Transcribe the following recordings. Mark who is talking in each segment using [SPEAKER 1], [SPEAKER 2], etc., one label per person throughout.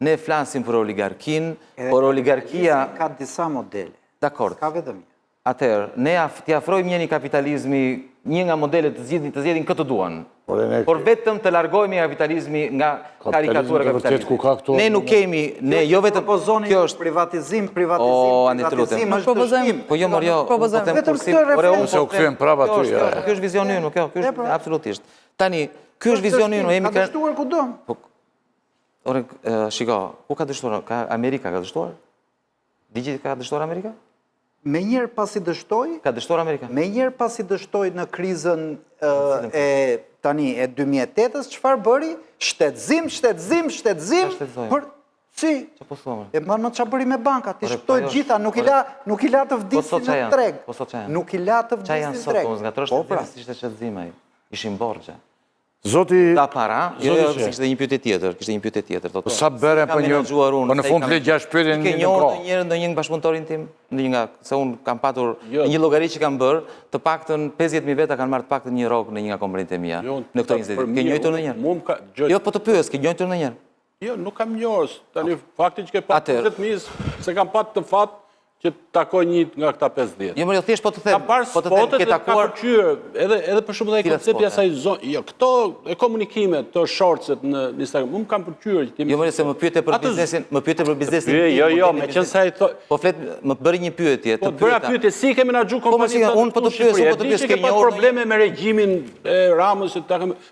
[SPEAKER 1] ne flasim për oligarkin, por oligarkia...
[SPEAKER 2] Ka disa modele.
[SPEAKER 1] Dakord.
[SPEAKER 2] Ka vetëm një.
[SPEAKER 1] Atëherë, ne t'i afrojmë një kapitalizmi, një nga modelet të zgjedhin këtë duan. Por vetëm të largohemi kapitalizmi nga karikatura kapitalizmi. Ne nuk kemi, ne jo vetëm...
[SPEAKER 2] Kjo është privatizim,
[SPEAKER 1] Po jo, mor, jo,
[SPEAKER 2] vetëm këtë reformë.
[SPEAKER 3] Se u këthujem prapa ty.
[SPEAKER 1] Kjo është vizion ynë, kjo është absolutisht. Tani, kjo është vizion ynë,
[SPEAKER 2] Ka dështuar ku do?
[SPEAKER 1] Ore, shiko, ku ka dështuar? Amerika ka dështuar? Digji ka dështuar Amerika?
[SPEAKER 2] Me njerë pasi dështoj?
[SPEAKER 1] Ka dështuar Amerika?
[SPEAKER 2] Me njerë pasi dështoj në krizën e 2008-ës, qëfar bëri? Shtetëzim, për si?
[SPEAKER 1] Që po thome?
[SPEAKER 2] E më që bëri me banka, ti shpëtoj gjitha, nuk i la të vdisin në treg. Nuk i la të vdisin në treg.
[SPEAKER 1] Qa janë sot, nga troshtë të vdisin ishte shtetëzimaj, ishim borgje.
[SPEAKER 3] Zoti...
[SPEAKER 1] Da para, jo, kështë një pyetje tjetër.
[SPEAKER 3] Sa bere për një... Për në fund flet 6 pyetje në një kohë.
[SPEAKER 1] Në një bashkëpunëtorin tim, se unë kam patur një llogari që kam bërë, të paktën 50.000 veta kanë marrë të paktën një rogë në një nga kompanitë e mia. Në këto 20 ditë. Ke njëjtur ndonjëherë? Jo, po të pyes, ke njëjtur ndonjëherë?
[SPEAKER 3] Jo, nuk kam njohës. Tani fakti që ke patur 50.000, se kam patur të fat që takoj një nga këta 50.
[SPEAKER 1] Jo, më jo, thjesht po të them.
[SPEAKER 3] Ka parë spotet dhe ka përqyrë, edhe për shumë dhe i koncepti asaj zonë. Jo, këto e komunikimet, të shortset në Instagram, më kam përqyrë.
[SPEAKER 1] Jo, më se më pyete për biznesin.
[SPEAKER 3] Jo, me qënë sa i thoi...
[SPEAKER 1] Po flet, më bëri një pyetje.
[SPEAKER 3] Po bëra pyetje, si kemi na gju kompanitë të Shqipëria. Di që ke pas probleme me regjimin e Ramës,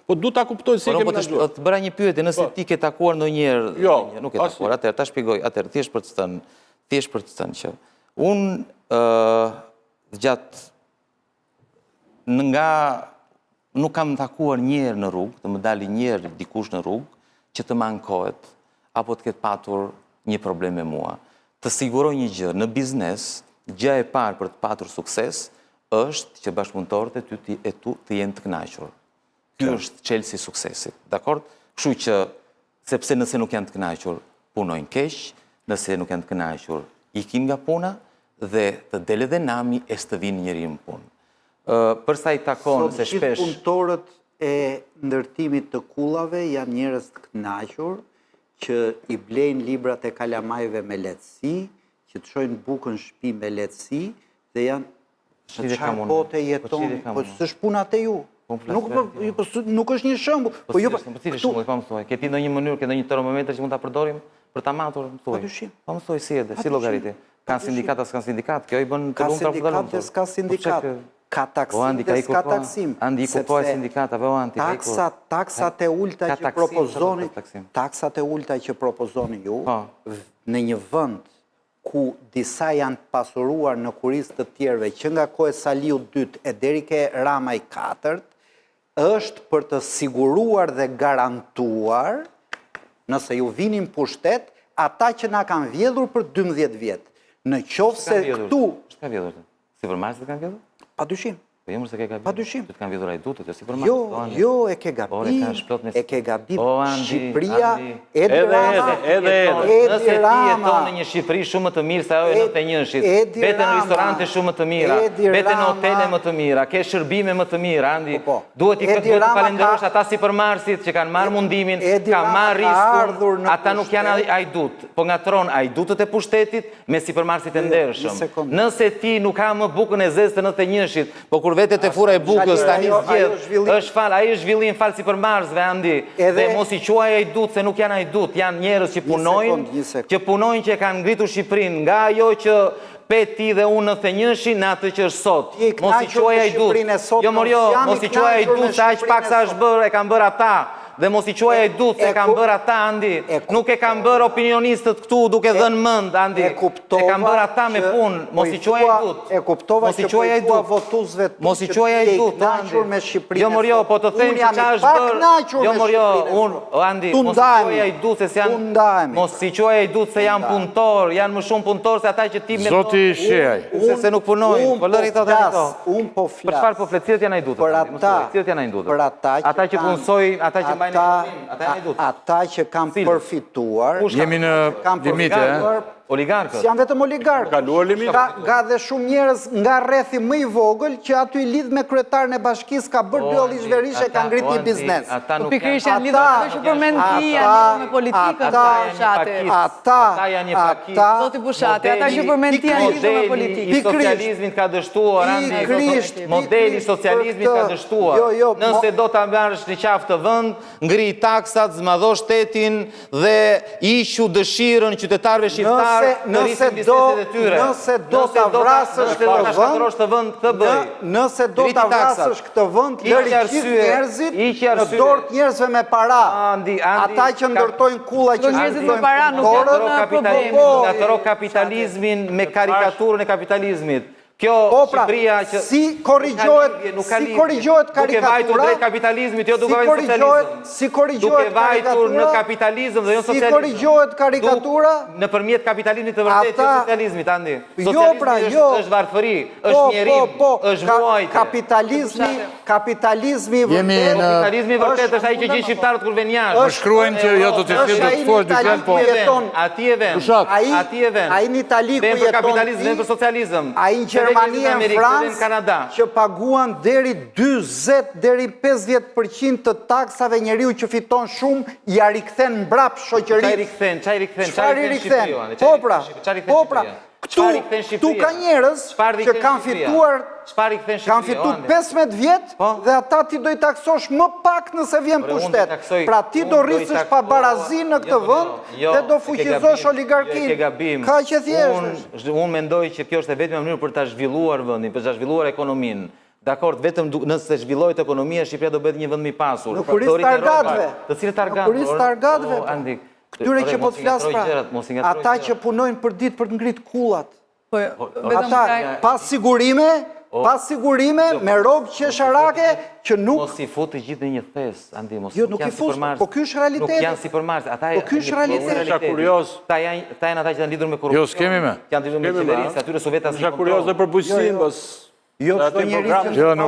[SPEAKER 3] po du ta kuptoj si kemi na gju.
[SPEAKER 1] Të bëra një pyetje, nëse ti ke takuar ndonjëherë.
[SPEAKER 3] Jo,
[SPEAKER 1] nuk e takuar, atëherë, ta shpjegoj, atëherë, thjesht për të thënë që unë gjatë nga nuk kam takuar njerë në rrugë, të më dali njerë dikush në rrugë, që të mankohet, apo të ketë patur një problem me mua. Të siguroj një gjë, në biznes, gjë e parë për të patur sukses, është që bashkëpunëtorët e tu të jenë të kënaqur. Ky është çelësi i suksesit, dakord? Kështu që, sepse nëse nuk janë të kënaqur, punojnë keq, nëse nuk janë të kënaqur, ikin nga puna, dhe të dele dhe nami e së të vinë njëri më punë. Përsa i takon se shpesh...
[SPEAKER 2] Sot gjithë punëtorët e ndërtimit të kullave janë njerëz të kënaqur, që i blejnë librat e kalamajve me lehtësi, që të shojnë bukën shtëpi me lehtësi, dhe janë çfarë bote jeton, po s'është puna te ju. Nuk është një shembull.
[SPEAKER 1] Po cili shembull, po më thuaj, ke ti ndonjë mënyrë, ke ndonjë termometër që mund ta përdorim për ta matur, më thuaj. Po më thuaj si ede, si llogariti. Kanë sindikata, s'kan sindikat, kjo i bën të lumë të
[SPEAKER 2] sindikate, s'ka sindikat, ka taksim dhe s'ka taksim.
[SPEAKER 1] Andi i kuptoj sindikatave, o anti, ka i kur.
[SPEAKER 2] Taksat e ulta që propozoni ju, në një vënd ku disa janë pasuruar në kurisë të tjerve, që nga kohë Saliu 2 e deri ke Ramaj 4, është për të siguruar dhe garantuar, nëse ju vinin pushtet, ata që na kanë vjedhur për 12 vjetë. Në qofë se këtu...
[SPEAKER 1] Shka vjedhur të? Si përmarës të kanë vjedhur?
[SPEAKER 2] Pa dyshim.
[SPEAKER 1] Po jemë se ke gabim.
[SPEAKER 2] Pa dyshim.
[SPEAKER 1] Të kanë vjedhur ajdutët, jo si përmarës.
[SPEAKER 2] Jo, e ke gabim. E ke gabim. Shqipëria, Edi Rama.
[SPEAKER 1] Nëse ti jeton në një Shqipëri shumë më të mirë se ajo e 91-shit, bete në restorante shumë më të mira, bete në hotele më të mira, ke shërbime më të mira, Andi, duhet i këtë falenderosh ata si përmarësit që kanë marrë mundimin, kanë marrë riskun, ata nuk janë ajdut, po ngatron ajdutët e pushtetit me si përmarësit e ndershëm. Nëse ti nuk ka më bukën e zezë të 91-shit, po kur vetet e fura e bukës tani zgjedh, është fal, ai është zhvillim fal si përmarrësve, Andi, dhe mos i quaj ajdut se nuk janë ajdut, janë njerëz që punojnë, që kanë ngritur Shqipërinë nga ajo që peti dhe unë në 91-shin në atë që është sot. Mos i quaj ajdut. Jo, mos i quaj ajdut se aq pak sa është bërë, e kanë bërë ata. Dhe mos i quaj ajdut se kanë bërë ata, Andi. Nuk e kanë bërë opinionistët këtu duke dhënë mend, Andi. E kanë bërë ata me punë. Mos i quaj ajdut.
[SPEAKER 2] E kuptova që po i tua votuzve tu
[SPEAKER 1] mos i quaj ajdut,
[SPEAKER 2] Andi. Me Shqipërinë.
[SPEAKER 1] Jo, po të them që çfarë është bërë. Jo, unë, Andi, mos i quaj ajdut se janë. Mos i quaj ajdut se janë punëtor, janë më shumë punëtor se ata që ti me.
[SPEAKER 3] Zoti Shehaj.
[SPEAKER 1] Se nuk punojnë. Po lëri këto tani.
[SPEAKER 2] Unë po flas.
[SPEAKER 1] Për çfarë po flet? Cilët janë ajdutët? Ata që punësojnë, ata që
[SPEAKER 2] ata që kanë përfituar,
[SPEAKER 3] jemi në limite,
[SPEAKER 1] oligarkët.
[SPEAKER 2] Janë vetëm oligarkët.
[SPEAKER 3] Kaluar limit.
[SPEAKER 2] Ka dhe shumë njerëz nga rrethi më i vogël që aty lidh me kryetaren e bashkisë ka bërë dy Ollish Berisha ka ngrit një biznes.
[SPEAKER 4] Po pikërisht janë lidhur me përmendje, janë lidhur me politikën.
[SPEAKER 1] Ata janë një pakit.
[SPEAKER 4] Zoti Bushati, ata që përmendje janë lidhur me politikën.
[SPEAKER 1] I socializmit ka dështuar, modeli socializmit ka dështuar. Nëse do ta marrësh në qafë të vend, ngri taksat, zmadho shtetin dhe ishu dëshirën qytetarëve shqiptarë të rrisin bizneset e tyre.
[SPEAKER 2] Nëse do ta vrasësh këtë vend, nëse do ta vrasësh këtë vend, lëri gjithë njerëzit në dorë të njerëzve me para. Ata që ndërtojnë kulla që
[SPEAKER 4] njerëzit me para nuk janë problemi.
[SPEAKER 1] Ngatëro kapitalizmin me karikaturën e kapitalizmit. Kjo Shqipëria që
[SPEAKER 2] si korrigjohet karikatura,
[SPEAKER 1] duke vajtur drejt kapitalizmit, jo duke vajtur socializëm.
[SPEAKER 2] Si korrigjohet
[SPEAKER 1] duke vajtur në kapitalizëm dhe jo socializëm.
[SPEAKER 2] Si korrigjohet karikatura
[SPEAKER 1] nëpërmjet kapitalizmit të vërtetë jo socializmit, Andi.
[SPEAKER 2] Socializmi
[SPEAKER 1] është varfëri, është njerim, është vuajtje.
[SPEAKER 2] Kapitalizmi
[SPEAKER 1] vërtet është ai që gjithë shqiptarët kur vjen jashtë.
[SPEAKER 5] Më shkruajnë që jo do të thjesht të thuash diçka po.
[SPEAKER 1] Ati e vën. Ati e vën.
[SPEAKER 2] Ai në Itali ku jeton.
[SPEAKER 1] Për kapitalizëm, dhe për socializëm.
[SPEAKER 2] Ai në Gjermani e në Francë që paguan deri 40 deri 50% të taksave njeriu që fiton shumë ja rikthen mbrap shoqërisë. Çfarë i rikthen? Po pra. Këtu ka njerëz që kanë fituar 15 vjet dhe ata ti do i taksosh më pak nëse vjen pushtet. Pra ti do rrisësh pabarazi në këtë vend dhe do fuqizosh oligarkinë. Ka që thjesht.
[SPEAKER 1] Unë mendoj që kjo është e vetmja mënyrë për ta zhvilluar vendin, për ta zhvilluar ekonominë. Dakor, vetëm nëse zhvillohet ekonomia, Shqipëria do bëhet një vend më i pasur.
[SPEAKER 2] Në kuris targatëve.
[SPEAKER 1] Të cilët targatëve?
[SPEAKER 2] Në kuris targatëve. Këtyre që po të flasë pra, ata që punojnë për ditë për të ngritë kullat. Ata pas sigurime me rogë qesharake që nuk...
[SPEAKER 1] Mos i fut të gjithë në një thes, Andi, mos
[SPEAKER 2] nuk janë sipermarse. Po kjo është realiteti.
[SPEAKER 1] Nuk janë sipermarse.
[SPEAKER 2] Po kjo është realiteti.
[SPEAKER 1] Ta janë ata që janë lidhur me korrupsion.
[SPEAKER 5] Jo, s'kemi me.
[SPEAKER 1] Janë lidhur me qeverisë, atyre su vetas
[SPEAKER 3] një kurios dhe për bujësim, bës...
[SPEAKER 2] Jo, çdo njeri që në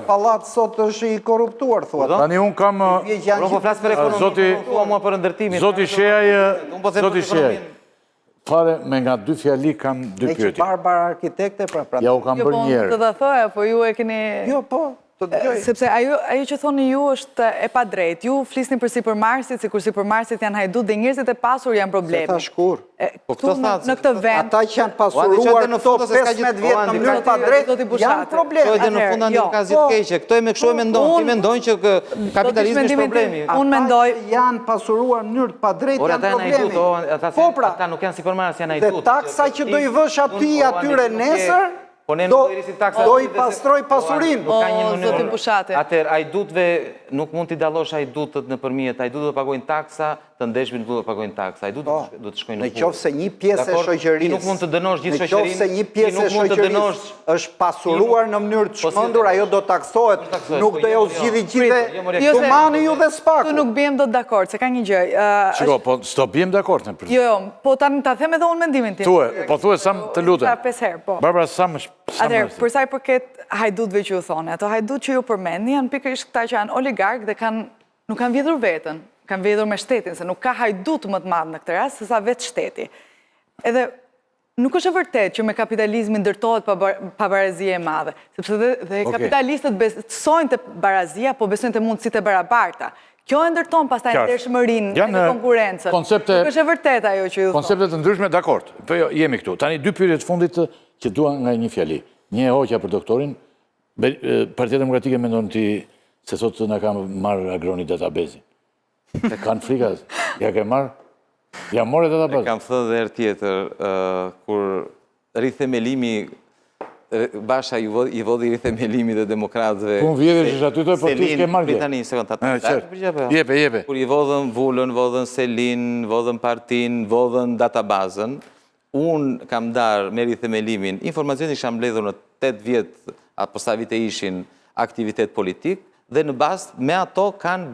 [SPEAKER 2] pallat sot është i korruptuar, thuat.
[SPEAKER 5] Tani unë kam...
[SPEAKER 1] Unë po flas për ekonominë, thua mua për ndërtimin.
[SPEAKER 5] Zoti Shehaj, fare me nga dy fjali kam dy pyetje.
[SPEAKER 2] E që barbar arkitekte, pra...
[SPEAKER 5] Ja u kam bërë njerë.
[SPEAKER 4] Jo, po, të da thoja, po ju e keni...
[SPEAKER 2] Jo, po, të dëgjoj.
[SPEAKER 4] Sepse ajo që thoni ju është e pa drejt. Ju flisni për sipermarsit, sikur sipermarsit janë hajdut dhe njerëzit e pasur janë problemi.
[SPEAKER 2] Se tha shkur.
[SPEAKER 4] Këtu në këtë vend...
[SPEAKER 2] Ata që janë pasuruar këto 15 vjetë në mënyrë pa drejt, janë problemi.
[SPEAKER 1] Shojde në funda një ka zhitë keqe. Këto e me kështu e mendojnë. Ti mendojnë që kapitalizmi është problemi.
[SPEAKER 4] Unë mendoj...
[SPEAKER 2] Janë pasuruar në mënyrë pa drejt, janë problemi.
[SPEAKER 1] Ata nuk janë sipermarsit, janë hajdut.
[SPEAKER 2] Dhe taksa që do i vësh atyre nesër, do i pastroj pasurin.
[SPEAKER 4] Zoti Bushati.
[SPEAKER 1] Atër, hajdutve nuk mund t'i dallosh hajdutët në përmjet, hajdutët pagojnë taksa, të ndeshmi nuk do të pagojnë taksa, hajdutët do të shkojnë në
[SPEAKER 2] në qoftë se një pjesë e shoqërisë,
[SPEAKER 1] ti nuk mund të dënosh gjithë shoqërinë,
[SPEAKER 2] në qoftë se një pjesë e shoqërisë është pasuruar në mënyrë të çmendur, ajo do taksohet, nuk do ja zgjidhni gjithë humani ju dhe spaku.
[SPEAKER 4] Tu nuk bjem dot dakord, se ka një gjë.
[SPEAKER 5] Shiko, po s'do bjem dakord në për.
[SPEAKER 4] Jo, po tani ta them edhe unë mendimin tim.
[SPEAKER 5] Po thuaj sa të lutem.
[SPEAKER 4] Sa 5 herë, po.
[SPEAKER 5] Barbara sa më.
[SPEAKER 4] Atëherë, për sa i përket hajdutëve që ju thoni, ato hajdut që ju përmendni janë pikërisht këta që janë oligarkë dhe nuk kanë vjedhur veten, kanë vjedhur me shtetin, se nuk ka hajdut më të madh në këtë rast se sa vetë shteti. Edhe nuk është e vërtetë që me kapitalizmin ndërtohet pabarazia e madhe, sepse dhe kapitalistët besojnë te barazia, po besojnë te mundësitë e barabarta. Kjo e ndërton pastaj ndershmërinë dhe konkurrencën. Nuk është e vërtetë ajo që ju thon.
[SPEAKER 5] Koncepte të ndryshme, dakord. Po jemi këtu. Tani dy pyetje të fundit që dua nga një fjali. Një e hoqja për doktorin. Partia Demokratike mendon ti se sot na ka marrë Agroni databezin. Kanë frika, ja ke marrë? Ja morë databezin.
[SPEAKER 1] Kam thënë dhe herë tjetër, kur rithemelimi Basha i vodi rithemelimi dhe demokratëve.
[SPEAKER 5] Unë vjedhër që aty të po ti s'ke marrë gjë.
[SPEAKER 1] Tani, sekund,
[SPEAKER 5] Jepe.
[SPEAKER 1] Kur i vodhën Vullën, vodhën Selin, vodhën Partin, vodhën databazën, unë kam darë me rithemelimin, informacionin që kam mbledhur në 8 vjetë, apo sa vite ishin aktivitet politik, dhe në bast me ato kanë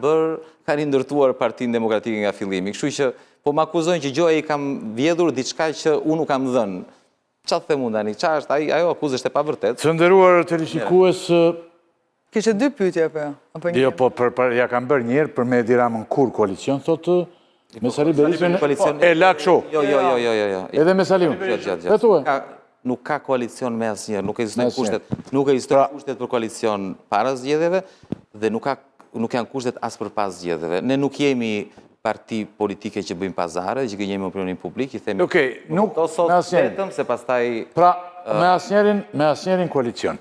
[SPEAKER 1] ndërtuar Partinë Demokratike nga fillimi. Kështu që po më akuzojnë që gjoja i kam vjedhur diçka që unë nuk kam dhënë. Qa të themun, Dani? Qa është? Ajo akuzë është e pavërtet.
[SPEAKER 5] Të nderuar teleshikues...
[SPEAKER 4] Kishe 2 pyetje, apo?
[SPEAKER 5] Jo, po ja kam bërë njerë për me Edi Ramën kur koalicion, thotë Me Sali Berisha
[SPEAKER 1] Koalicion-
[SPEAKER 5] e la kështu.
[SPEAKER 1] Jo.
[SPEAKER 5] Edhe me Saliun.
[SPEAKER 1] Gjatë.
[SPEAKER 5] Betue.
[SPEAKER 1] Nuk ka koalicion me asnjëherë, nuk ekzistojnë
[SPEAKER 5] Me asnjëherë.
[SPEAKER 1] kushtet. Nuk ekzistojnë kushtet për koalicion para zgjedhjeve dhe nuk janë kushtet as për pas zgjedhjeve. Ne nuk jemi parti politike që bëjmë pazare, që gënjejmë opinionin publik, i themi.
[SPEAKER 5] Okej, nuk
[SPEAKER 1] Do sot
[SPEAKER 5] me asnjërin.
[SPEAKER 1] vetëm se pastaj
[SPEAKER 5] Pra, me asnjërin koalicion.